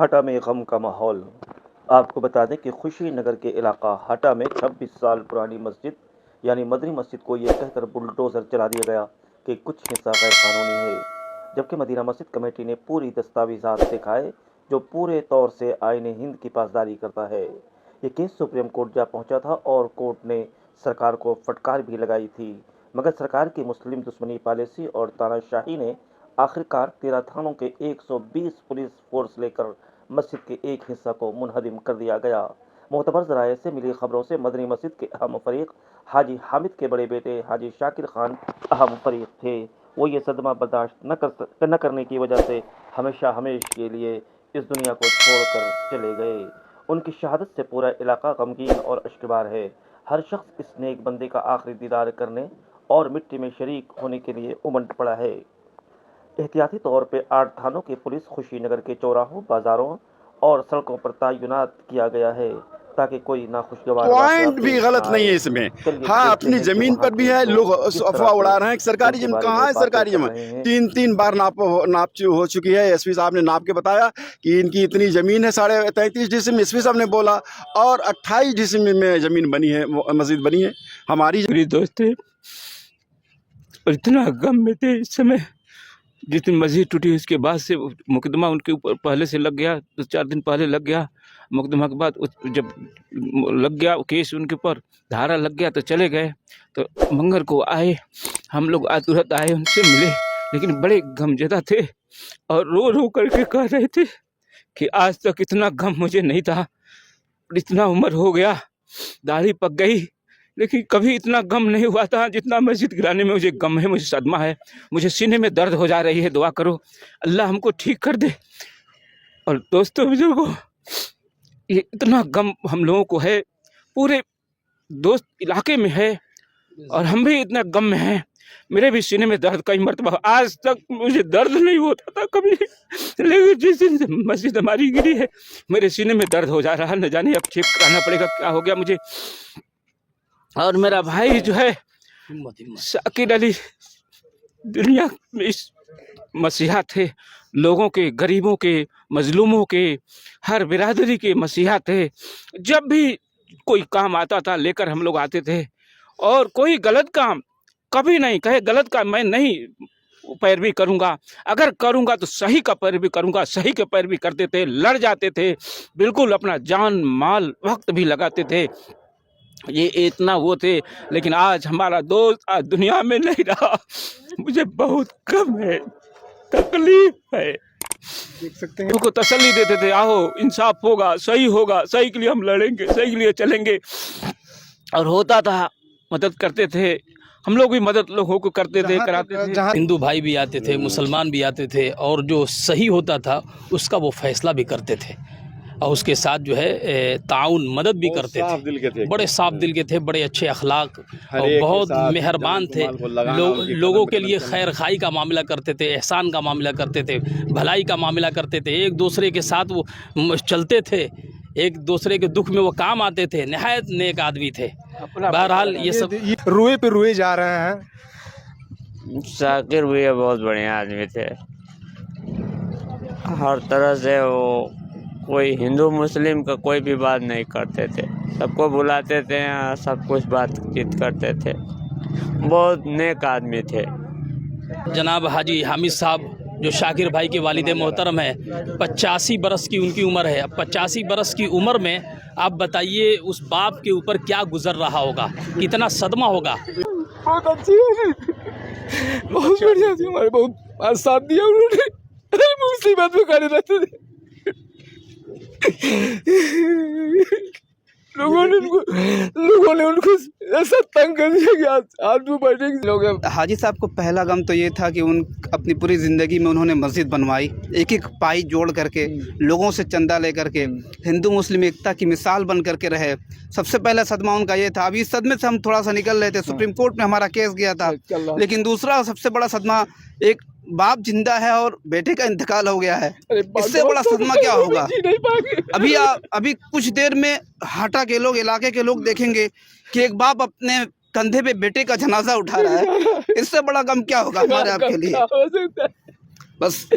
हाटा में गम का माहौल। आपको बता दें कि खुशीनगर के इलाका हाटा में 26 साल पुरानी मस्जिद यानी मदनी मस्जिद को ये कहकर बुलडोज़र चला दिया गया कि कुछ हिस्सा गैर कानूनी है, जबकि मदीना मस्जिद कमेटी ने पूरी दस्तावेज़ात दिखाए जो पूरे तौर से आईने हिंद की पासदारी करता है। ये केस सुप्रीम कोर्ट जा पहुंचा था और कोर्ट ने सरकार को फटकार भी लगाई थी, मगर सरकार की मुस्लिम दुश्मनी पॉलिसी और तानाशाही ने आखिरकार 13 थानों के 120 पुलिस फोर्स लेकर मस्जिद के एक हिस्सा को मुनहदिम कर दिया गया। मोतबर ज़राए से मिली खबरों से मदनी मस्जिद के अहम फरीक हाजी हामिद के बड़े बेटे हाजी शाकिर खान अहम फरीक थे। वो ये सदमा बर्दाश्त न करने की वजह से हमेशा के लिए इस दुनिया को छोड़कर चले गए। उनकी शहादत से पूरा इलाका गमगीन और अश्कबार है। हर शख्स इस नेक बंदे का आखिरी दीदार करने और मिट्टी में शरीक होने के लिए उमड़ पड़ा है। एहतियाती तौर पे 8 थानों की पुलिस खुशीनगर के चौराहों, बाजारों और सड़कों पर तैनात किया गया है ताकि कोई नाखुशगवार पॉइंट भी गलत नहीं है इसमें। हाँ, अपनी जमीन पर भी है, लोग अफवाह उड़ा रहे हैं कि सरकारी जमीन कहाँ है। सरकारी जमीन 3 बार नाप हो चुकी है। एसपी साहब ने नाप के बताया कि इनकी इतनी जमीन है, 33.5 डिसम एसपी साहब ने बोला, और 28 डिसम में जमीन बनी है, मस्जिद बनी है हमारी। दोस्त थे और इतना गम में थे इस समय। जिस दिन मस्जिद टूटी उसके बाद से मुकदमा उनके ऊपर पहले से लग गया, 2-4 दिन पहले लग गया। मुकदमा के बाद जब लग गया केस उनके ऊपर, धारा लग गया तो चले गए। तो मंगर को आए, हम लोग तुरंत आए, उनसे मिले, लेकिन बड़े गमज़दा थे और रो रो करके कह रहे थे कि आज तक इतना गम मुझे नहीं था। इतना उम्र हो गया, दाढ़ी पक गई, लेकिन कभी इतना गम नहीं हुआ था जितना मस्जिद गिराने में मुझे गम है, मुझे सदमा है, मुझे सीने में दर्द हो जा रही है। दुआ करो अल्लाह हमको ठीक कर दे। और दोस्तों बुजुर्गों, ये इतना गम हम लोगों को है, पूरे दोस्त इलाके में है और हम भी इतना गम में हैं। मेरे भी सीने में दर्द कई मरतबा, आज तक मुझे दर्द नहीं होता था कभी, लेकिन जिस दिन से मस्जिद हमारी गिरी है मेरे सीने में दर्द हो जा रहा है। न जाने अब चेक कराना पड़ेगा क्या हो गया मुझे। और मेरा भाई जो है शाकिर अली दुनिया में इस मसीहा थे, लोगों के, गरीबों के, मजलूमों के, हर बिरादरी के मसीहा थे। जब भी कोई काम आता था लेकर हम लोग आते थे, और कोई गलत काम कभी नहीं कहे गलत काम मैं नहीं पैरवी करूंगा, अगर करूंगा तो सही का पैरवी करूंगा। सही के पैरवी करते थे, लड़ जाते थे, बिल्कुल अपना जान माल वक्त भी लगाते थे। ये इतना वो थे, लेकिन आज हमारा दोस्त आज दुनिया में नहीं रहा। मुझे बहुत गम है, तकलीफ है। देख सकते हैं उनको तसल्ली देते थे, आओ इंसाफ होगा, सही होगा, सही के लिए हम लड़ेंगे, सही के लिए चलेंगे। और होता था, मदद करते थे, हम लोग भी मदद लोगों को करते थे, कराते थे। हिंदू भाई भी आते थे, मुसलमान भी आते थे, और जो सही होता था उसका वो फैसला भी करते थे, और उसके साथ जो है ताउन मदद भी करते थे। बड़े साफ दिल के थे, बड़े अच्छे अखलाक और बहुत मेहरबान थे। लोगों के लिए खैर खाई का मामला करते थे, एहसान का मामला करते थे, भलाई का मामला करते थे। एक दूसरे के साथ वो चलते थे, एक दूसरे के दुख में वो काम आते थे। नहायत नेक आदमी थे। बहरहाल ये सब रुए पे रुए जा रहे हैं। शाकिर भैया बहुत बढ़िया आदमी थे, हर तरह से वो कोई हिंदू मुस्लिम का कोई भी बात नहीं करते थे, सबको बुलाते थे, सब कुछ बातचीत करते थे, बहुत नेक आदमी थे। जनाब हाजी हामिद साहब जो शाकिर भाई के वालिद मोहतरम है, 85 बरस की उनकी उम्र है। 85 बरस की उम्र में आप बताइए उस बाप के ऊपर क्या गुजर रहा होगा, कितना सदमा होगा। बहुत अच्छी है, बहुत बढ़िया थी, हमारे बहुत साथ दिया उन्होंने, मुसीबत में खड़े रहते थे। लोगों ने उनको ऐसा तंग कर दिया कि आज वो बैठे लोग। हाजी साहब को पहला गम तो ये था कि अपनी पूरी ज़िंदगी में उन्होंने मस्जिद बनवाई, एक एक पाई जोड़ करके, लोगों से चंदा ले करके, हिंदू मुस्लिम एकता की मिसाल बन करके रहे। सबसे पहला सदमा उनका ये था। अभी इस सदमे से हम थोड़ा सा निकल रहे थे, सुप्रीम कोर्ट में हमारा केस गया था, लेकिन दूसरा सबसे बड़ा सदमा, एक बाप जिंदा है और बेटे का इंतकाल हो गया है। इससे बड़ा सदमा क्या होगा। अभी कुछ देर में हाटा के लोग, इलाके के लोग देखेंगे कि एक बाप अपने कंधे पे बेटे का जनाजा उठा रहा है। इससे बड़ा गम क्या होगा हमारे आपके लिए। बस